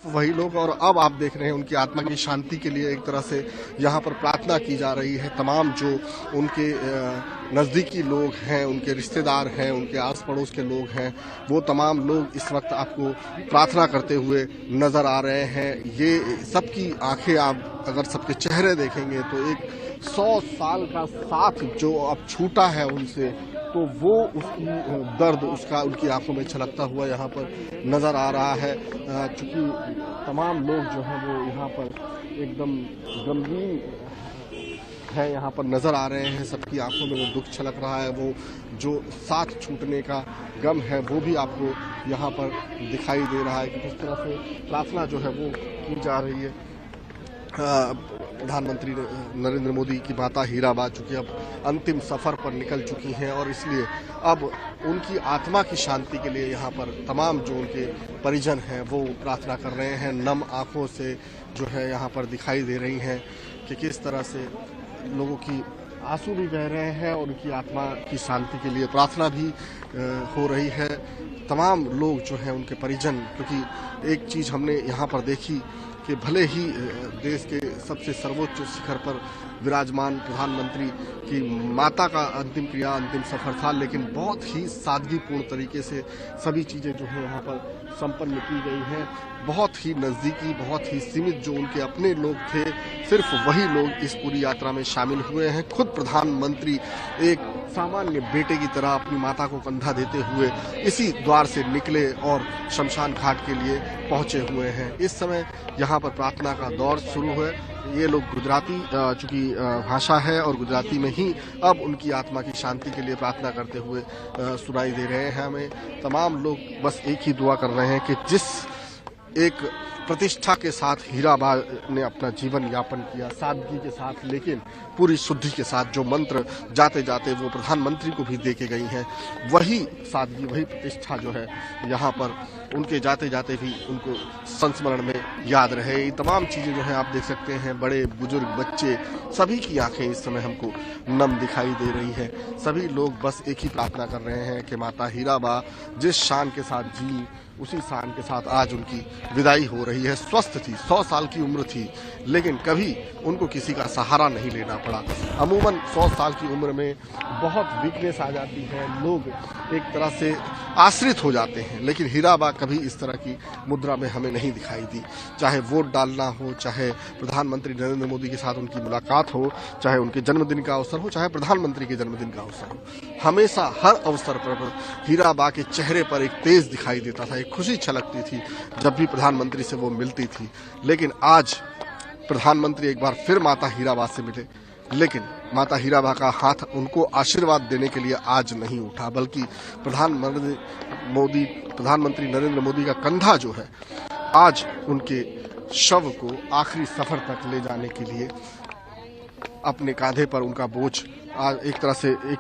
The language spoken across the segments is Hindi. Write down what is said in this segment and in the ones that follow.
वही लोग, और अब आप देख रहे हैं उनकी आत्मा की शांति के लिए एक तरह से यहाँ पर प्रार्थना की जा रही है। तमाम जो उनके नज़दीकी लोग हैं, उनके रिश्तेदार हैं, उनके आस पड़ोस के लोग हैं, वो तमाम लोग इस वक्त आपको प्रार्थना करते हुए नज़र आ रहे हैं। ये सबकी आंखें आप अगर सबके चेहरे देखेंगे तो एक 100 साल का साथ जो अब छूटा है उनसे, तो वो उसकी दर्द उसका उनकी आंखों में छलकता हुआ यहाँ पर नज़र आ रहा है। चूँकि तमाम लोग जो हैं वो यहाँ पर एकदम गमगीन है, यहाँ पर नज़र आ रहे हैं। सबकी आंखों में वो दुख छलक रहा है, वो जो साथ छूटने का गम है वो भी आपको यहाँ पर दिखाई दे रहा है कि किस तरह से प्रार्थना जो है वो की जा रही है। प्रधानमंत्री नरेंद्र मोदी की माता हीराबा चूँकि अब अंतिम सफ़र पर निकल चुकी हैं और इसलिए अब उनकी आत्मा की शांति के लिए यहाँ पर तमाम जो उनके परिजन हैं वो प्रार्थना कर रहे हैं। नम आँखों से जो है यहाँ पर दिखाई दे रही हैं कि किस तरह से लोगों की आंसू भी बह रहे हैं और उनकी आत्मा की शांति के लिए प्रार्थना भी हो रही है। तमाम लोग जो हैं उनके परिजन, क्योंकि एक चीज़ हमने यहाँ पर देखी कि भले ही देश के सबसे सर्वोच्च शिखर पर विराजमान प्रधानमंत्री की माता का अंतिम क्रिया, अंतिम सफर था, लेकिन बहुत ही सादगीपूर्ण तरीके से सभी चीज़ें जो है यहाँ पर संपन्न की गई हैं। बहुत ही नज़दीकी, बहुत ही सीमित जो उनके अपने लोग थे, सिर्फ वही लोग इस पूरी यात्रा में शामिल हुए हैं। खुद प्रधानमंत्री एक सामान्य बेटे की तरह अपनी माता को कंधा देते हुए इसी द्वार से निकले और शमशान घाट के लिए पहुंचे हुए हैं। इस समय यहाँ पर प्रार्थना का दौर शुरू है। ये लोग गुजराती चूँकि भाषा है और गुजराती में ही अब उनकी आत्मा की शांति के लिए प्रार्थना करते हुए सुनाई दे रहे हैं हमें। तमाम लोग बस एक ही दुआ कर रहे हैं कि जिस एक प्रतिष्ठा के साथ हीराबा ने अपना जीवन यापन किया, सादगी के साथ लेकिन पूरी शुद्धि के साथ, जो मंत्र जाते जाते वो प्रधानमंत्री को भी दे के गई हैं, वही सादगी, वही प्रतिष्ठा जो है यहाँ पर उनके जाते जाते भी उनको संस्मरण में याद रहे। ये तमाम चीज़ें जो हैं आप देख सकते हैं, बड़े बुजुर्ग बच्चे सभी की आंखें इस समय हमको नम दिखाई दे रही हैं। सभी लोग बस एक ही प्रार्थना कर रहे हैं कि माता हीराबा जिस शान के साथ जी, उसी शान के साथ आज उनकी विदाई हो रही है। स्वस्थ थी, 100 साल की उम्र थी, लेकिन कभी उनको किसी का सहारा नहीं लेना पड़ा। अमूमन 100 साल की उम्र में बहुत वीकनेस आ जाती है, लोग एक तरह से आश्रित हो जाते हैं, लेकिन हीराबा कभी इस तरह की मुद्रा में हमें नहीं दिखाई दी। चाहे वोट डालना हो, चाहे प्रधानमंत्री नरेंद्र मोदी के साथ उनकी मुलाकात हो, चाहे उनके जन्मदिन का अवसर हो, चाहे प्रधानमंत्री के जन्मदिन का अवसर हो, हमेशा हर अवसर पर हीराबा के चेहरे पर एक तेज दिखाई देता था, एक खुशी छलकती थी जब भी प्रधानमंत्री से वो मिलती थी। लेकिन आज प्रधानमंत्री एक बार फिर माता हीराबा से मिले, लेकिन माता हीराबा का हाथ उनको आशीर्वाद देने के लिए आज नहीं उठा, बल्कि प्रधानमंत्री नरेंद्र मोदी का कंधा जो है आज उनके शव को आखिरी सफर तक ले जाने के लिए अपने कांधे पर उनका बोझ, आज एक तरह से एक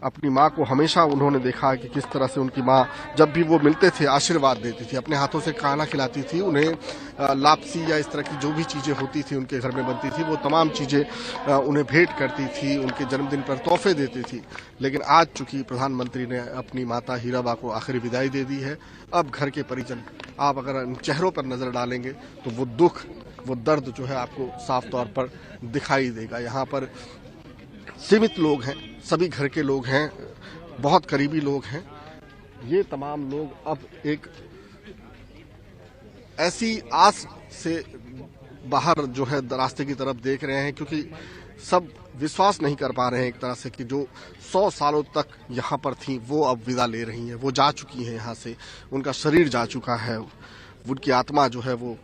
अपनी माँ को हमेशा उन्होंने देखा कि किस तरह से उनकी माँ जब भी वो मिलते थे आशीर्वाद देती थी, अपने हाथों से खाना खिलाती थी उन्हें। लापसी या इस तरह की जो भी चीज़ें होती थी उनके घर में बनती थी, वो तमाम चीज़ें उन्हें भेंट करती थी, उनके जन्मदिन पर तोहफे देती थी। लेकिन आज चूँकि प्रधानमंत्री ने अपनी माता हीराबा को आखिरी विदाई दे दी है, अब घर के परिजन, आप अगर उन चेहरों पर नज़र डालेंगे तो वो दुख, वो दर्द जो है आपको साफ तौर पर दिखाई देगा। यहाँ पर सीमित लोग हैं, सभी घर के लोग हैं, बहुत करीबी लोग हैं। ये तमाम लोग अब एक ऐसी आस से बाहर जो है रास्ते की तरफ देख रहे हैं, क्योंकि सब विश्वास नहीं कर पा रहे हैं एक तरह से कि जो 100 सालों तक यहाँ पर थी वो अब विदा ले रही हैं, वो जा चुकी हैं यहाँ से, उनका शरीर जा चुका है, उनकी आत्मा जो है वो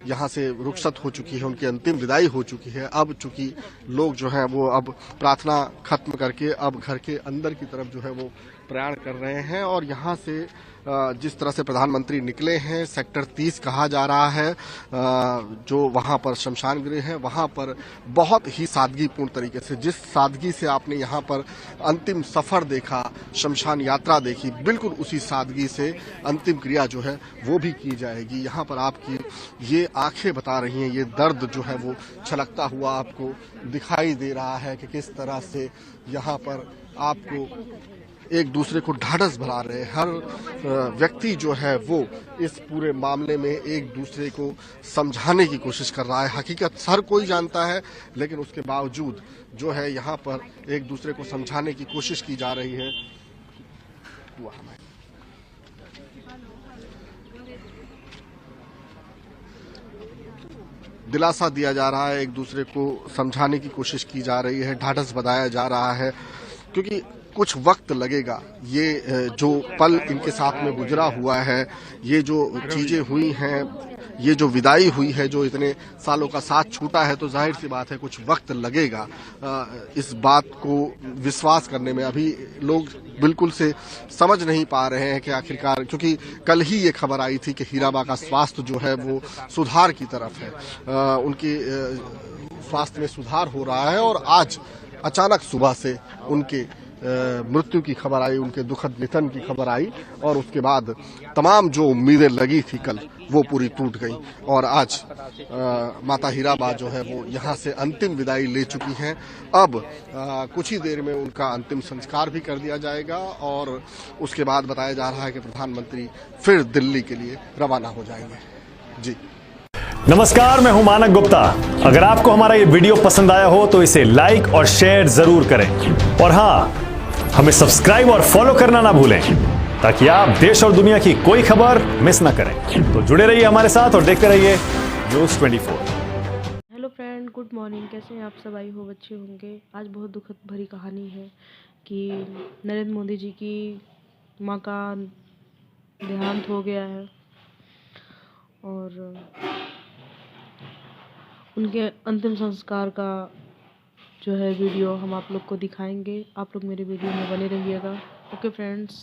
यहाँ से रुखसत हो चुकी है, उनकी अंतिम विदाई हो चुकी है। अब चूंकि लोग जो हैं वो अब प्रार्थना खत्म करके अब घर के अंदर की तरफ जो है वो प्रयाण कर रहे हैं। और यहाँ से जिस तरह से प्रधानमंत्री निकले हैं, सेक्टर 30 कहा जा रहा है, जो वहाँ पर शमशान गृह है, वहाँ पर बहुत ही सादगीपूर्ण तरीके से, जिस सादगी से आपने यहाँ पर अंतिम सफ़र देखा, शमशान यात्रा देखी, बिल्कुल उसी सादगी से अंतिम क्रिया जो है वो भी की जाएगी। यहाँ पर आपकी ये आंखें बता रही हैं, ये दर्द जो है वो छलकता हुआ आपको दिखाई दे रहा है कि किस तरह से यहाँ पर आपको एक दूसरे को ढाढ़स बढ़ा रहे हैं। हर व्यक्ति जो है वो इस पूरे मामले में एक दूसरे को समझाने की कोशिश कर रहा है। हकीकत हर कोई जानता है, लेकिन उसके बावजूद जो है यहाँ पर एक दूसरे को समझाने की कोशिश की जा रही है। दिलासा दिया जा रहा है, एक दूसरे को समझाने की कोशिश की जा रही है, ढाढ़स बंधाया जा रहा है, क्योंकि कुछ वक्त लगेगा। ये जो पल इनके साथ में गुजरा हुआ है, ये जो चीजें हुई हैं, ये जो विदाई हुई है, जो इतने सालों का साथ छूटा है, तो जाहिर सी बात है कुछ वक्त लगेगा इस बात को विश्वास करने में। अभी लोग बिल्कुल से समझ नहीं पा रहे हैं कि आखिरकार, क्योंकि कल ही ये खबर आई थी कि हीराबा का स्वास्थ्य जो है वो सुधार की तरफ है, उनके स्वास्थ्य में सुधार हो रहा है, और आज अचानक सुबह से उनके मृत्यु की खबर आई, उनके दुखद निधन की खबर आई, और उसके बाद तमाम जो उम्मीदें लगी थी कल, वो पूरी टूट गई। और आज माता हीराबा जो है वो यहाँ से अंतिम विदाई ले चुकी हैं। अब कुछ ही देर में उनका अंतिम संस्कार भी कर दिया जाएगा, और उसके बाद बताया जा रहा है कि प्रधानमंत्री फिर दिल्ली के लिए रवाना हो जाएंगे। जी नमस्कार, मैं हूं मानक गुप्ता। अगर आपको हमारा ये वीडियो पसंद आया हो तो इसे लाइक और शेयर जरूर करें, और हाँ, हमें सब्सक्राइब और फॉलो करना ना भूलें, ताकि आप देश और दुनिया की कोई खबर मिस ना करें। तो जुड़े रहिए हमारे साथ और देखते रहिए news 24। Hello friend, good morning. कैसे हैं आप सब? आई हो अच्छे होंगे। आज बहुत दुखद भरी कहानी है कि नरेंद्र मोदी जी की माँ का देहांत हो गया है, और उनके अंतिम संस्कार का जो है वीडियो हम आप लोग को दिखाएंगे। आप लोग मेरे वीडियो में बने रहिएगा। Okay friends.